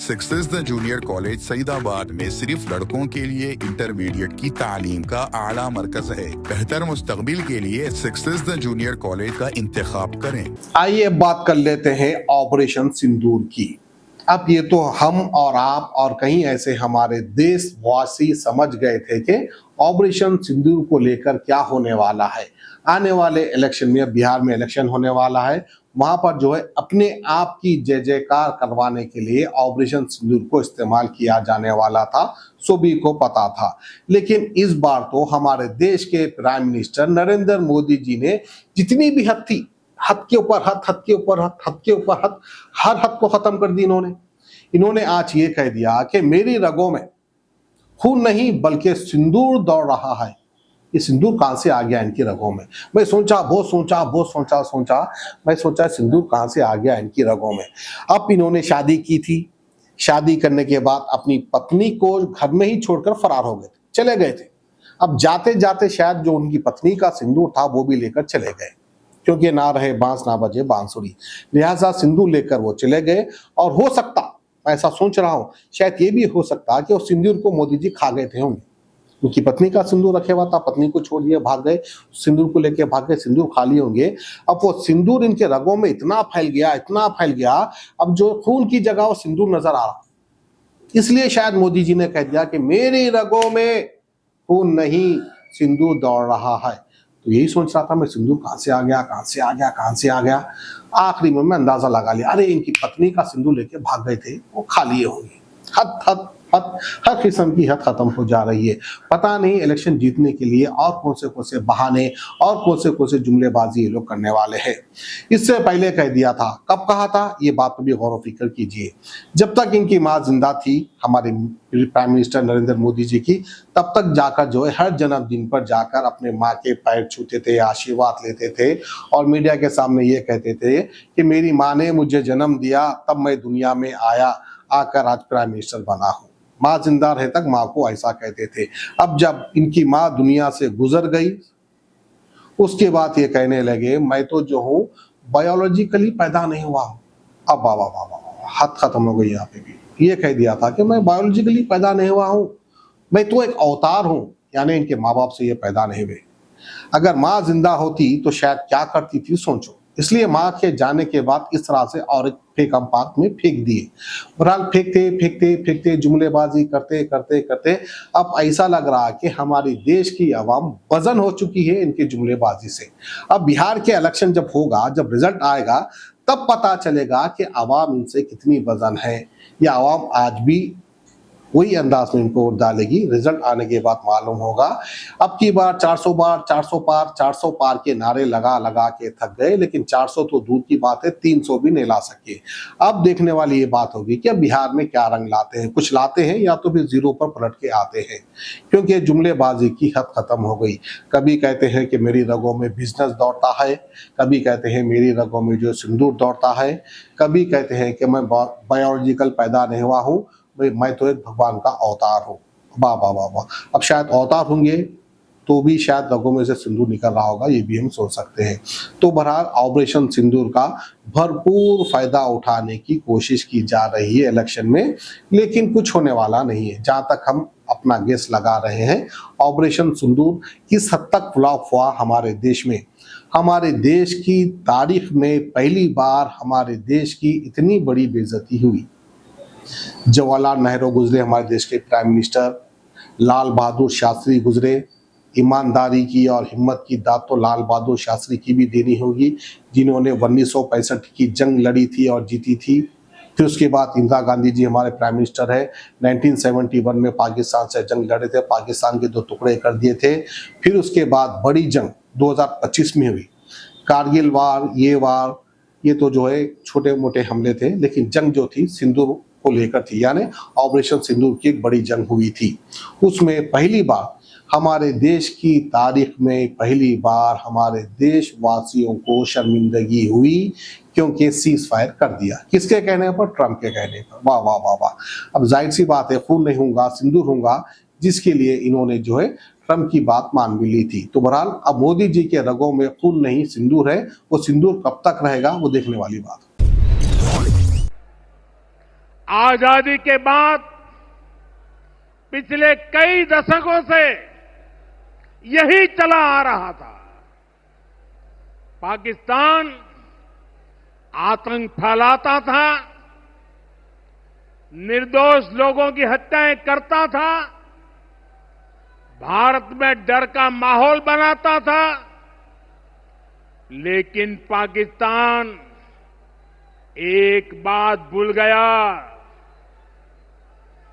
Success the junior college Saidabad में सिर्फ लड़कों के लिए इंटरमीडिएट की तालीम का आला मरकज है। बेहतर मुस्तकबिल के लिए सक्सेस द जूनियर कॉलेज का इंतखाब करें। आइए बात कर लेते हैं ऑपरेशन सिंदूर की। अब ये तो हम और आप और कहीं ऐसे हमारे देशवासी समझ गए थे कि ऑपरेशन सिंदूर को लेकर क्या होने वाला है। आने वाले इलेक्शन में, बिहार में इलेक्शन होने वाला है, वहां पर जो है अपने आप की जय जयकार करवाने के लिए ऑपरेशन सिंदूर को इस्तेमाल किया जाने वाला था, सभी को पता था। लेकिन इस बार तो हमारे देश के प्राइम मिनिस्टर नरेंद्र मोदी जी ने जितनी भी हद थी, हद के ऊपर हद, हद के ऊपर हद, हद के ऊपर हद, हर हद को खत्म कर दी इन्होंने आज ये कह दिया कि मेरी रगों में खून नहीं बल्कि सिंदूर दौड़ रहा है। ये सिंदूर कहां से आ गया इनकी रगों में? मैं बहुत सोचा, मैं सोचा सिंदूर कहां से आ गया इनकी रगों में। अब इन्होंने शादी की थी, शादी करने के बाद अपनी पत्नी को घर में ही छोड़कर फरार हो गए थे, चले गए थे। अब जाते जाते शायद जो उनकी पत्नी का सिंदूर था वो भी लेकर चले गए, क्योंकि ना रहे बांस ना बजे बांसुरी, लिहाजा सिंदूर लेकर वो चले गए। और हो सकता, मैं ऐसा सोच रहा हूं, शायद ये भी हो सकता कि उस सिंदूर को मोदी जी खा गए थे होंगे। उनकी पत्नी का सिंदूर रखे हुआ था, पत्नी को छोड़ दिया, भाग गए, सिंदूर को लेके भाग गए, सिंदूर खा लिए होंगे। अब वो सिंदूर इनके रगों में इतना फैल गया, अब जो खून की जगह वो सिंदूर नजर आ रहा। इसलिए शायद मोदी जी ने कह दिया कि मेरी रगों में खून नहीं सिंदूर दौड़ रहा है। तो यही सोच रहा था मैं, सिंदूर कहां से आ गया। आखिरी में मैं अंदाजा लगा लिया, अरे इनकी पत्नी का सिंदूर लेके भाग गए थे, वो खा लिए होंगे। हर किस्म की हद खत्म हो जा रही है। पता नहीं इलेक्शन जीतने के लिए और कौन से बहाने और कौन से जुमलेबाजी ये लोग करने वाले हैं। इससे पहले कह दिया था, कब कहा था, ये बात पर भी गौर व फिक्र कीजिए। जब तक इनकी माँ जिंदा थी, हमारे प्राइम मिनिस्टर नरेंद्र मोदी जी की, तब तक जाकर जो है हर जन्मदिन पर जाकर अपने माँ के पैर छूते थे, आशीर्वाद लेते थे और मीडिया के सामने ये कहते थे कि मेरी माँ ने मुझे जन्म दिया, तब मैं दुनिया में आया, आकर आज प्राइम मिनिस्टर बना हूं। माँ जिंदा रहे तक माँ को ऐसा कहते थे। अब जब इनकी माँ दुनिया से गुजर गई, उसके बाद ये कहने लगे मैं तो जो हूँ बायोलॉजिकली पैदा नहीं हुआ हूँ। अब वाह, हद खत्म हो गई। यहाँ पे भी ये कह दिया था कि मैं बायोलॉजिकली पैदा नहीं हुआ हूँ, मैं तो एक अवतार हूँ, यानी इनके माँ बाप से ये पैदा नहीं हुए। अगर माँ जिंदा होती तो शायद क्या करती थी, सोचो। इसलिए माँ के जाने के बाद इस तरह से और एक फेक हम पार्क में फेंक दिए। बहरहाल फेंकते जुमलेबाजी करते अब ऐसा लग रहा है कि हमारी देश की आवाम वजन हो चुकी है इनकी जुमलेबाजी से। अब बिहार के इलेक्शन जब होगा, जब रिजल्ट आएगा, तब पता चलेगा कि आवाम इनसे कितनी वजन है, या आवाम आज भी वही अंदाज में इनको वोट डालेगी। रिजल्ट आने के बाद मालूम होगा। अब की बार 400 पार के नारे लगा के थक गए, लेकिन 400 तो दूर की बात है, 300 भी नहीं ला सके। अब देखने वाली ये बात होगी कि अब बिहार में क्या रंग लाते हैं, कुछ लाते हैं या तो फिर जीरो पर पलट के आते हैं, क्योंकि जुमलेबाजी की हद खत्म हो गई। कभी कहते हैं कि मेरी रगों में बिजनेस दौड़ता है, कभी कहते हैं मेरी रगों में जो सिंदूर दौड़ता है, कभी कहते हैं कि मैं बायोलॉजिकल पैदा नहीं हुआ हूँ, मैं तो एक भगवान का अवतार हूँ। वाह। अब शायद अवतार होंगे तो भी शायद रगों में से सिंदूर निकल रहा होगा, ये भी हम सोच सकते हैं। तो बहरहाल ऑपरेशन सिंदूर का भरपूर फायदा उठाने की कोशिश की जा रही है इलेक्शन में, लेकिन कुछ होने वाला नहीं है। जहां तक हम अपना गेस लगा रहे हैं, ऑपरेशन सिंदूर किस हद तक फ्लॉप हुआ हमारे देश में। हमारे देश की तारीख में पहली बार हमारे देश की इतनी बड़ी बेइज्जती हुई। जवाहरलाल नेहरू गुजरे, हमारे देश के प्राइम मिनिस्टर, लाल बहादुर शास्त्री गुजरे। ईमानदारी की और हिम्मत की दाद तो लाल बहादुर शास्त्री की भी देनी होगी, जिन्होंने 1965 की जंग लड़ी थी और जीती थी। फिर उसके बाद इंदिरा गांधी जी हमारे प्राइम मिनिस्टर है, 1971 में पाकिस्तान से जंग लड़े थे, पाकिस्तान के 2 टुकड़े कर दिए थे। फिर उसके बाद बड़ी जंग 2025 में हुई, कारगिल वार, ये तो जो है छोटे मोटे हमले थे, लेकिन जंग जो थी सिंदूर को लेकर थी, यानी ऑपरेशन सिंदूर की एक बड़ी जंग हुई थी। उसमें पहली बार हमारे देश की तारीख में पहली बार हमारे देशवासियों को शर्मिंदगी हुई, क्योंकि सीज फायर कर दिया। किसके कहने पर? ट्रंप के कहने पर। वाह। अब जाहिर सी बात है, खून नहीं होगा सिंदूर होगा, जिसके लिए इन्होंने जो है ट्रंप की बात मान भी ली थी। तो बहरहाल अब मोदी जी के रगों में खून नहीं सिंदूर है, वो सिंदूर कब तक रहेगा वो देखने वाली बात है। आजादी के बाद पिछले कई दशकों से यही चला आ रहा था। पाकिस्तान आतंक फैलाता था, निर्दोष लोगों की हत्याएं करता था, भारत में डर का माहौल बनाता था, लेकिन पाकिस्तान एक बात भूल गया।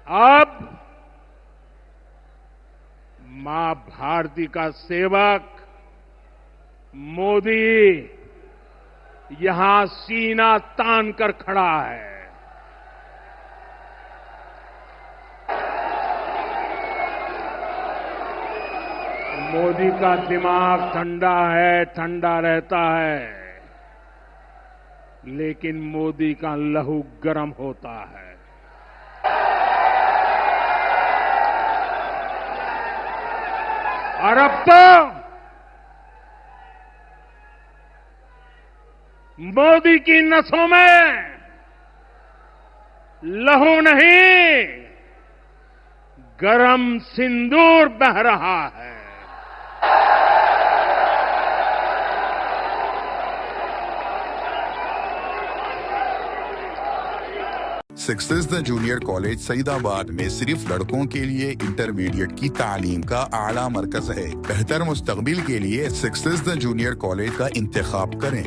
अब मां भारती का सेवक मोदी यहां सीना तान कर खड़ा है। मोदी का दिमाग ठंडा है, ठंडा रहता है, लेकिन मोदी का लहू गर्म होता है। और अब तो मोदी की नसों में लहू नहीं, गरम सिंदूर बह रहा है। सिक्सथ जूनियर कॉलेज सईदाबाद में सिर्फ लड़कों के लिए इंटरमीडिएट की तालीम का आला मरकज है। बेहतर मुस्तकबिल के लिए सिक्सथ जूनियर कॉलेज का इंतखाब करें।